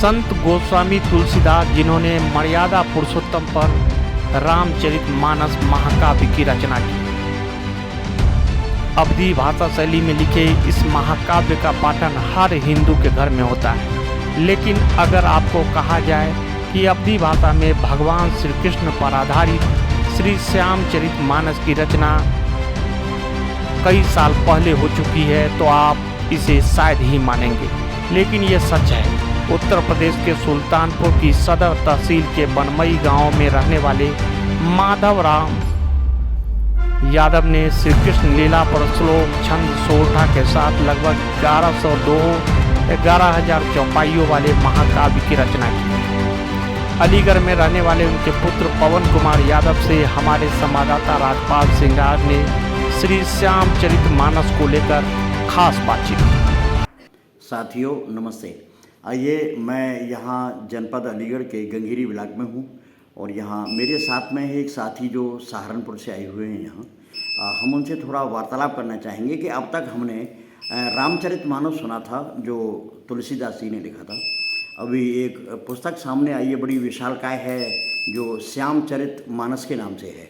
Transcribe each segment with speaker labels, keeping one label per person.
Speaker 1: संत गोस्वामी तुलसीदास जिन्होंने मर्यादा पुरुषोत्तम पर रामचरितमानस महाकाव्य की रचना की। अवधी भाषा शैली में लिखे इस महाकाव्य का पाठन हर हिंदू के घर में होता है, लेकिन अगर आपको कहा जाए कि अवधी भाषा में भगवान श्री कृष्ण पर आधारित श्री श्यामचरितमानस की रचना कई साल पहले हो चुकी है तो आप इसे शायद ही मानेंगे, लेकिन ये सच है। उत्तर प्रदेश के सुल्तानपुर की सदर तहसील के बनमई गांव में रहने वाले माधव राम यादव ने श्री कृष्ण लीला पर श्लोक छंद सोरठा के साथ लगभग 11,000 चौपाइयों वाले महाकाव्य की रचना की। अलीगढ़ में रहने वाले उनके पुत्र पवन कुमार यादव से हमारे संवाददाता राजपाल सिंगार ने श्री श्यामचरितमानस को लेकर खास बातचीत।
Speaker 2: साथियों नमस्ते। आइए, मैं यहाँ जनपद अलीगढ़ के गंगेरी ब्लॉक में हूँ और यहाँ मेरे साथ में एक साथी जो सहारनपुर से आए हुए हैं। यहाँ हम उनसे थोड़ा वार्तालाप करना चाहेंगे कि अब तक हमने रामचरितमानस सुना था जो तुलसीदास जी ने लिखा था। अभी एक पुस्तक सामने आई है, बड़ी विशालकाय है, जो श्यामचरितमानस के नाम से है।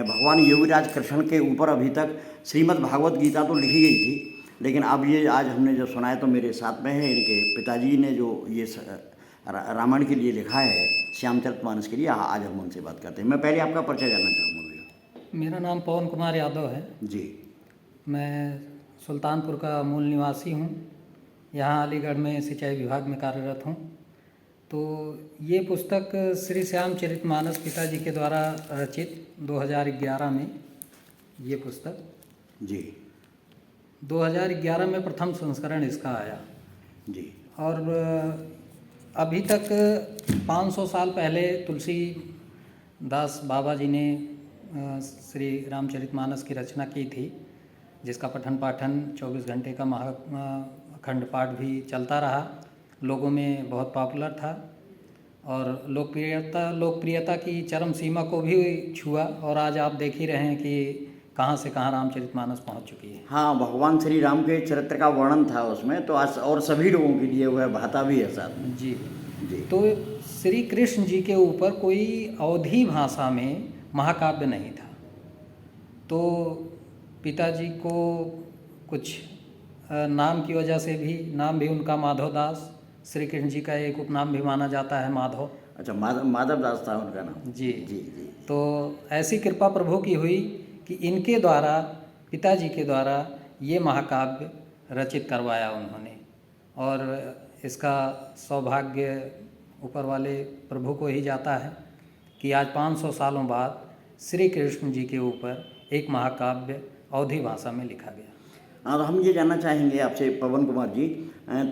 Speaker 2: भगवान योगीराज कृष्ण के ऊपर अभी तक श्रीमद् भागवत गीता तो लिखी गई थी, लेकिन अब ये आज हमने जो सुना है तो मेरे साथ में है इनके पिताजी ने जो ये रामायण के लिए लिखा है, श्यामचरितमानस के लिए। आज हम उनसे बात करते हैं। मैं पहले आपका परिचय जानना चाहूँगा भैया।
Speaker 3: मेरा नाम पवन कुमार यादव है
Speaker 2: जी।
Speaker 3: मैं सुल्तानपुर का मूल निवासी हूँ। यहाँ अलीगढ़ में सिंचाई विभाग में कार्यरत हूँ। तो ये पुस्तक श्री श्यामचरितमानस पिताजी के द्वारा रचित 2011 में ये पुस्तक
Speaker 2: जी
Speaker 3: 2011 में प्रथम संस्करण इसका आया
Speaker 2: जी।
Speaker 3: और अभी तक 500 साल पहले तुलसीदास बाबा जी ने श्री रामचरितमानस की रचना की थी, जिसका पठन पाठन 24 घंटे का अखंड पाठ भी चलता रहा। लोगों में बहुत पॉपुलर था और लोकप्रियता की चरम सीमा को भी छुआ और आज आप देख ही रहे हैं कि कहाँ से कहाँ रामचरितमानस पहुँच चुकी है।
Speaker 2: हाँ, भगवान श्री राम के चरित्र का वर्णन था उसमें, तो और सभी लोगों के लिए वह भाता भी है साथ में।
Speaker 3: जी
Speaker 2: जी।
Speaker 3: तो श्री कृष्ण जी के ऊपर कोई अवधी भाषा में महाकाव्य नहीं था। तो पिताजी को कुछ नाम की वजह से भी, नाम भी उनका माधव दास, श्री कृष्ण जी का एक उपनाम भी माना जाता है माधव।
Speaker 2: अच्छा, माधव दास था उनका नाम।
Speaker 3: जी
Speaker 2: जी जी।
Speaker 3: तो ऐसी कृपा प्रभु की हुई कि इनके द्वारा, पिताजी के द्वारा ये महाकाव्य रचित करवाया उन्होंने, और इसका सौभाग्य ऊपर वाले प्रभु को ही जाता है कि आज 500 सालों बाद श्री कृष्ण जी के ऊपर एक महाकाव्य अवधी भाषा में लिखा गया।
Speaker 2: और हम ये जानना चाहेंगे आपसे पवन कुमार जी,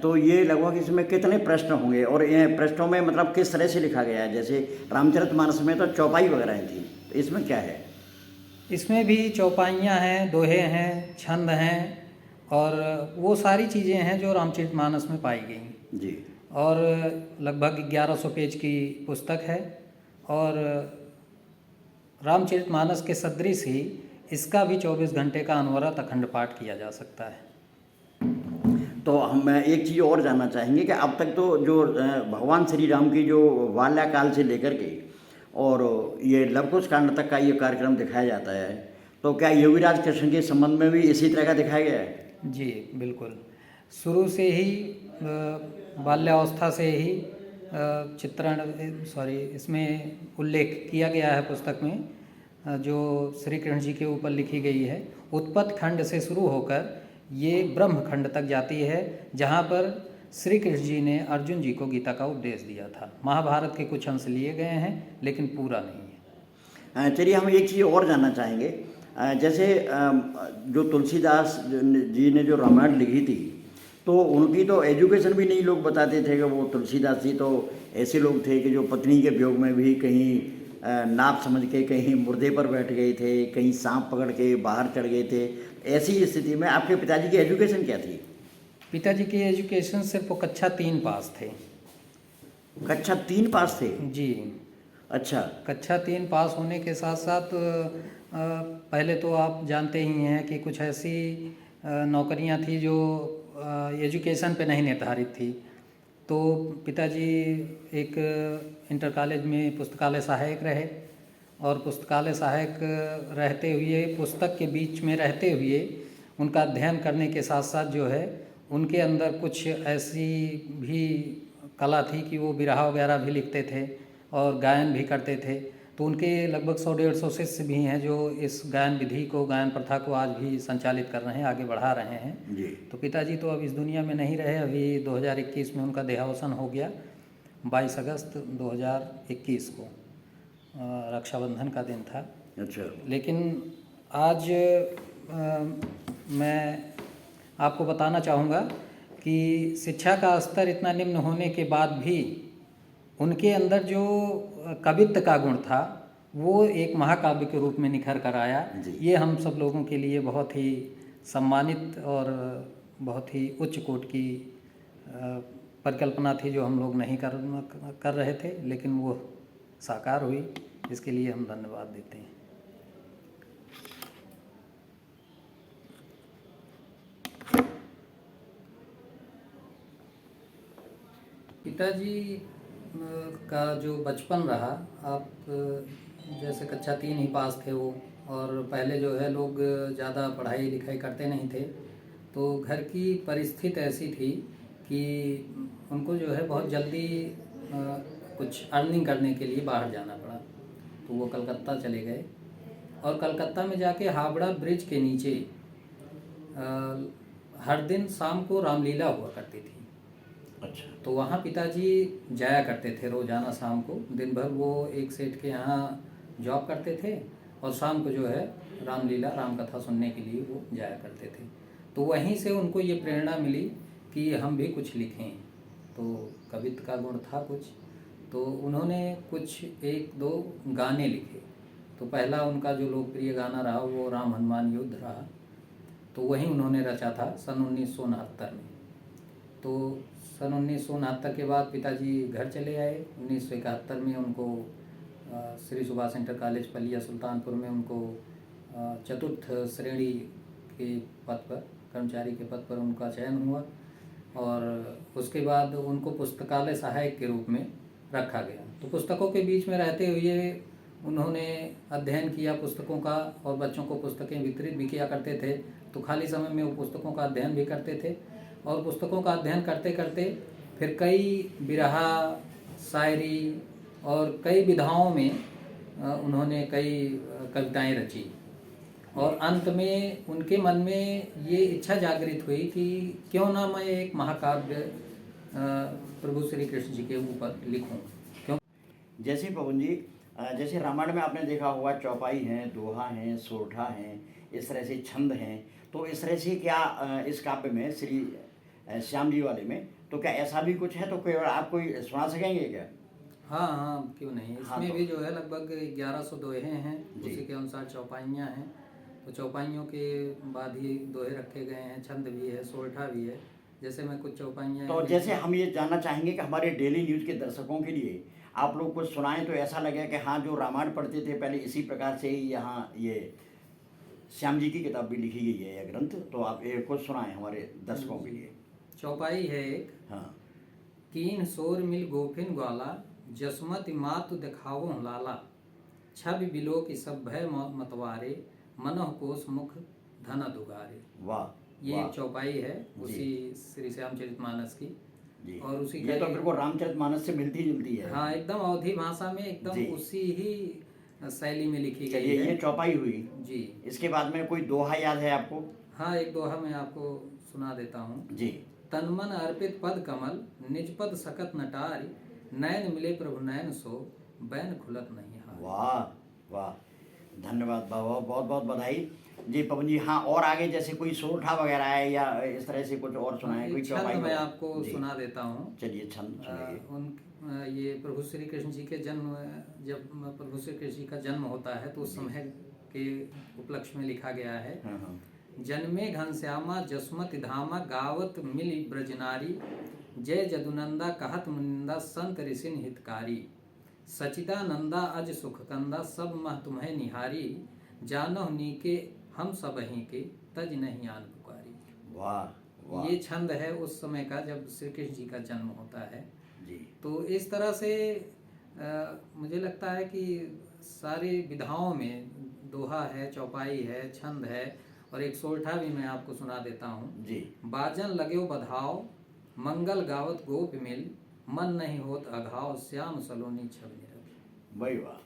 Speaker 2: तो ये लगभग इसमें कितने प्रश्न होंगे और ये प्रश्नों में मतलब किस तरह से लिखा गया है? जैसे रामचरितमानस में तो चौपाई वगैरह थी, तो इसमें क्या है?
Speaker 3: इसमें भी चौपाइयाँ हैं, दोहे हैं, छंद हैं और वो सारी चीज़ें हैं जो रामचरितमानस में पाई गई
Speaker 2: जी।
Speaker 3: और लगभग 1100 पेज की पुस्तक है और रामचरितमानस के सदृश ही इसका भी 24 घंटे का अनवरत अखंड पाठ किया जा सकता है।
Speaker 2: तो हम एक चीज़ और जानना चाहेंगे कि अब तक तो जो भगवान श्री राम की जो बाल्यकाल से लेकर के और ये लवकुश कांड तक का ये कार्यक्रम दिखाया जाता है, तो क्या योगीराज कृष्ण के संबंध में भी इसी तरह का दिखाया गया है?
Speaker 3: जी बिल्कुल। शुरू से ही बाल्यावस्था से ही इसमें उल्लेख किया गया है पुस्तक में, जो श्री कृष्ण जी के ऊपर लिखी गई है। उत्पत्ति खंड से शुरू होकर ये ब्रह्म खंड तक जाती है, जहाँ पर श्री कृष्ण जी ने अर्जुन जी को गीता का उपदेश दिया था। महाभारत के कुछ अंश लिए गए हैं लेकिन पूरा नहीं है।
Speaker 2: चलिए, हम एक चीज़ और जानना चाहेंगे। जैसे जो तुलसीदास जी ने जो रामायण लिखी थी, तो उनकी तो एजुकेशन भी नहीं लोग बताते थे कि वो तुलसीदास जी तो ऐसे लोग थे कि जो पत्नी के वियोग में भी कहीं नाप समझ के कहीं मुर्दे पर बैठ गए थे, कहीं सांप पकड़ के बाहर चढ़ गए थे। ऐसी स्थिति में आपके पिताजी की एजुकेशन क्या थी?
Speaker 3: पिताजी की एजुकेशन सिर्फ वो कक्षा 3 पास थे।
Speaker 2: कक्षा 3 पास थे?
Speaker 3: जी। अच्छा, कक्षा 3 पास होने के साथ साथ पहले तो आप जानते ही हैं कि कुछ ऐसी नौकरियां थी जो एजुकेशन पे नहीं निर्धारित थी। तो पिताजी एक इंटर कॉलेज में पुस्तकालय सहायक रहे और पुस्तकालय सहायक रहते हुए पुस्तक के बीच में रहते हुए उनका अध्ययन करने के साथ साथ जो है उनके अंदर कुछ ऐसी भी कला थी कि वो बिरहा वगैरह भी लिखते थे और गायन भी करते थे। तो उनके लगभग 100-150 शिष्य भी हैं जो इस गायन विधि को, गायन प्रथा को आज भी संचालित कर रहे हैं, आगे बढ़ा रहे हैं।
Speaker 2: जी।
Speaker 3: तो पिताजी तो अब इस दुनिया में नहीं रहे, अभी 2021 में उनका देहावसान हो गया, 22 अगस्त 2021 को रक्षाबंधन का दिन था।
Speaker 2: अच्छा।
Speaker 3: लेकिन आज मैं आपको बताना चाहूँगा कि शिक्षा का स्तर इतना निम्न होने के बाद भी उनके अंदर जो कवित्व का गुण था वो एक महाकाव्य के रूप में निखर कर आया। ये हम सब लोगों के लिए बहुत ही सम्मानित और बहुत ही उच्च कोटि की परिकल्पना थी जो हम लोग नहीं कर रहे थे, लेकिन वो साकार हुई। इसके लिए हम धन्यवाद देते हैं। पिताजी का जो बचपन रहा, आप जैसे कक्षा 3 ही पास थे वो, और पहले जो है लोग ज़्यादा पढ़ाई लिखाई करते नहीं थे, तो घर की परिस्थिति ऐसी थी कि उनको जो है बहुत जल्दी कुछ अर्निंग करने के लिए बाहर जाना पड़ा। तो वो कलकत्ता चले गए और कलकत्ता में जाके हावड़ा ब्रिज के नीचे हर दिन शाम को रामलीला हुआ करती थी।
Speaker 2: अच्छा।
Speaker 3: तो वहाँ पिताजी जाया करते थे रोज़ाना शाम को। दिन भर वो एक सेठ के यहाँ जॉब करते थे और शाम को जो है रामलीला, राम कथा सुनने के लिए वो जाया करते थे। तो वहीं से उनको ये प्रेरणा मिली कि हम भी कुछ लिखें। तो कवित्व का गुण था कुछ, तो उन्होंने कुछ 1-2 गाने लिखे। तो पहला उनका जो लोकप्रिय गाना रहा वो राम हनुमान युद्ध रहा। तो वही उन्होंने रचा था सन 1969 में। तो सन 1969 के बाद पिताजी घर चले आए। 1971 में उनको श्री सुभाष इंटर कॉलेज पलिया सुल्तानपुर में उनको चतुर्थ श्रेणी के पद पर, कर्मचारी के पद पर उनका चयन हुआ और उसके बाद उनको पुस्तकालय सहायक के रूप में रखा गया। तो पुस्तकों के बीच में रहते हुए उन्होंने अध्ययन किया पुस्तकों का और बच्चों को पुस्तकें वितरित भी किया करते थे। तो खाली समय में वो पुस्तकों का अध्ययन भी करते थे और पुस्तकों का अध्ययन करते करते फिर कई बिरहा, शायरी और कई विधाओं में उन्होंने कई कविताएं रची और अंत में उनके मन में ये इच्छा जागृत हुई कि क्यों ना मैं एक महाकाव्य प्रभु श्री कृष्ण जी के ऊपर लिखूं। क्यों
Speaker 2: जैसे पवन जी, जैसे रामायण में आपने देखा होगा चौपाई हैं, दोहा हैं, सोरठा हैं, इस तरह से छंद हैं। तो इस तरह से क्या इस काव्य में श्री श्याम जी वाले में तो क्या ऐसा भी कुछ है? तो कोई आप कोई सुना सकेंगे क्या?
Speaker 3: हाँ, क्यों नहीं। इसमें
Speaker 2: हाँ, तो
Speaker 3: भी जो है लगभग 1100 दोहे हैं, उसी के अनुसार चौपाइयाँ हैं। तो चौपाइयों के बाद ही दोहे रखे गए हैं, छंद भी है, सोरठा भी है। जैसे मैं कुछ चौपाइयाँ
Speaker 2: तो जैसे हम ये जानना चाहेंगे कि हमारे डेली न्यूज़ के दर्शकों के लिए आप लोग कुछ सुनाएं तो ऐसा लगे कि हाँ, जो रामायण पढ़ते थे पहले इसी प्रकार से ही यहाँ ये श्याम जी की किताब भी लिखी गई है, यह ग्रंथ। तो आप एक कुछ सुनाएं हमारे दर्शकों के लिए।
Speaker 3: चौपाई है एक।
Speaker 2: हाँ।
Speaker 3: कीन सोर मिल गोफिन ग्वाला, जसमति मातु दिखावो लाला, छवि बिलो की सब भय मतवारे, मनोह कोश मुख धन दुगारे।
Speaker 2: वाह,
Speaker 3: ये एक चौपाई है उसी श्री श्यामचरितमानस की
Speaker 2: जी।
Speaker 3: और उसी
Speaker 2: ये तो बिल्कुल रामचरितमानस से मिलती जुलती है।
Speaker 3: हाँ, एकदम अवधी भाषा में एकदम उसी ही शैली में लिखी गई है।
Speaker 2: ये चौपाई हुई
Speaker 3: जी।
Speaker 2: इसके बाद में कोई दोहा याद है आपको?
Speaker 3: हाँ, एक दोहा मैं आपको सुना देता हूँ
Speaker 2: जी।
Speaker 3: तन मन अर्पित पद कमल, निज पद सकत नटारी, नयन मिले प्रभु नयन सो, बैन खुलत नहीं हार।
Speaker 2: वाह वाह, धन्यवाद, बहुत बहुत बधाई जी पवन जी। हाँ, और आगे जैसे कोई सोरठा वगैरह है या इस तरह से कुछ और सुनाए? कोई
Speaker 3: छंद मैं आपको सुना देता हूँ।
Speaker 2: चलिए छंद सुनाइए।
Speaker 3: ये प्रभु श्री कृष्ण जी के जन्म, जब प्रभु श्री कृष्ण जी का जन्म होता है तो उस समय के उपलक्ष्य में लिखा गया है।
Speaker 2: हाँ।
Speaker 3: जन्मे घनश्यामा जसमति धामा, गावत मिल ब्रजनारी, जय जदुनंदा कहत मुनिंदा, संत ऋषि हितकारी, सचिदानंदा अज सुखकंदा, सब मह तुम्हें निहारी, जानह नीके हम सब ही के, तज नहीं आन पुकारी।
Speaker 2: वाह वाह।
Speaker 3: ये छंद है उस समय का जब श्री कृष्ण जी का जन्म होता है।
Speaker 2: जी
Speaker 3: तो इस तरह से मुझे लगता है कि सारी विधाओं में दोहा है, चौपाई है, छंद है और एक सोल्ठा भी मैं आपको सुना देता हूँ।
Speaker 2: जी
Speaker 3: बाजन लगेओ बधाओ, मंगल गावत गोप मिल, मन नहीं होत अघाव, श्याम सलोनी छवि निरखी।
Speaker 2: भाई वाह,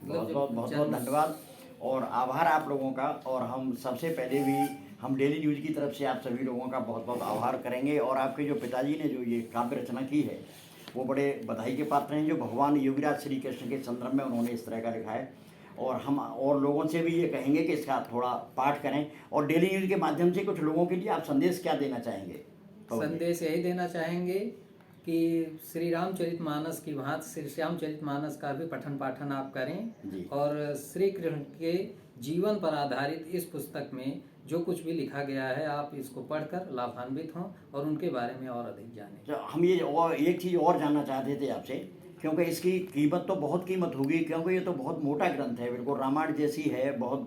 Speaker 2: बहुत
Speaker 3: जो
Speaker 2: बहुत बहुत बहुत
Speaker 3: जन्म-
Speaker 2: धन्यवाद और आभार आप लोगों का। और हम सबसे पहले भी हम डेली न्यूज़ की तरफ से आप सभी लोगों का बहुत बहुत आभार करेंगे। और आपके जो पिताजी ने जो ये काव्य रचना की है वो बड़े बधाई के पात्र हैं, जो भगवान योगीराज श्री कृष्ण के संदर्भ में उन्होंने इस तरह का लिखा है। और हम और लोगों से भी ये कहेंगे कि इसका थोड़ा पाठ करें। और डेली न्यूज़ के माध्यम से कुछ लोगों के लिए आप संदेश क्या देना चाहेंगे?
Speaker 3: संदेश यही देना चाहेंगे कि श्री रामचरितमानस की भांति श्री श्यामचरितमानस का भी पठन पाठन आप
Speaker 2: जी।
Speaker 3: करें और श्री कृष्ण के जीवन पर आधारित इस पुस्तक में जो कुछ भी लिखा गया है आप इसको पढ़कर लाभान्वित हों और उनके बारे में और अधिक जानें।
Speaker 2: तो हम ये और एक चीज़ और जानना चाहते थे आपसे, क्योंकि इसकी कीमत तो बहुत कीमत होगी, क्योंकि ये तो बहुत मोटा ग्रंथ है, बिल्कुल रामायण जैसी है, बहुत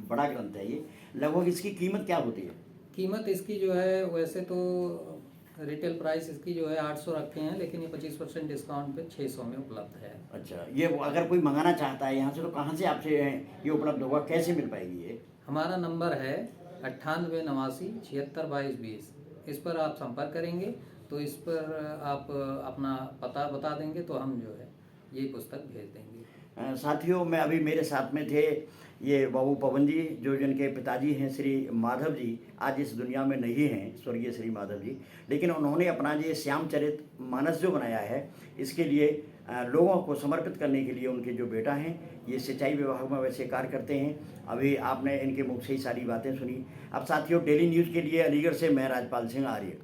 Speaker 2: बड़ा ग्रंथ है ये। लगभग इसकी कीमत क्या होती है?
Speaker 3: कीमत इसकी जो है वैसे तो रिटेल प्राइस इसकी जो है 800 रखे हैं, लेकिन ये 25% डिस्काउंट पे 600 में उपलब्ध है।
Speaker 2: अच्छा, ये अगर कोई मंगाना चाहता है यहाँ से तो कहाँ से आपसे ये उपलब्ध होगा, कैसे मिल पाएगी ये?
Speaker 3: हमारा नंबर है 98 89 76 22 20। इस पर आप संपर्क करेंगे तो इस पर आप अपना पता बता देंगे तो हम जो है ये पुस्तक भेज देंगे।
Speaker 2: साथियों, मैं अभी मेरे साथ में थे ये बाबू पवन जी, जो जिनके पिताजी हैं श्री माधव जी, आज इस दुनिया में नहीं हैं, स्वर्गीय श्री माधव जी, लेकिन उन्होंने अपना ये श्यामचरित मानस जो बनाया है इसके लिए लोगों को समर्पित करने के लिए उनके जो बेटा हैं ये सिंचाई विभाग में वैसे कार्य करते हैं। अभी आपने इनके मुख से ही सारी बातें सुनी। अब साथियों, डेली न्यूज़ के लिए अलीगढ़ से मैं राजपाल सिंह आर्य।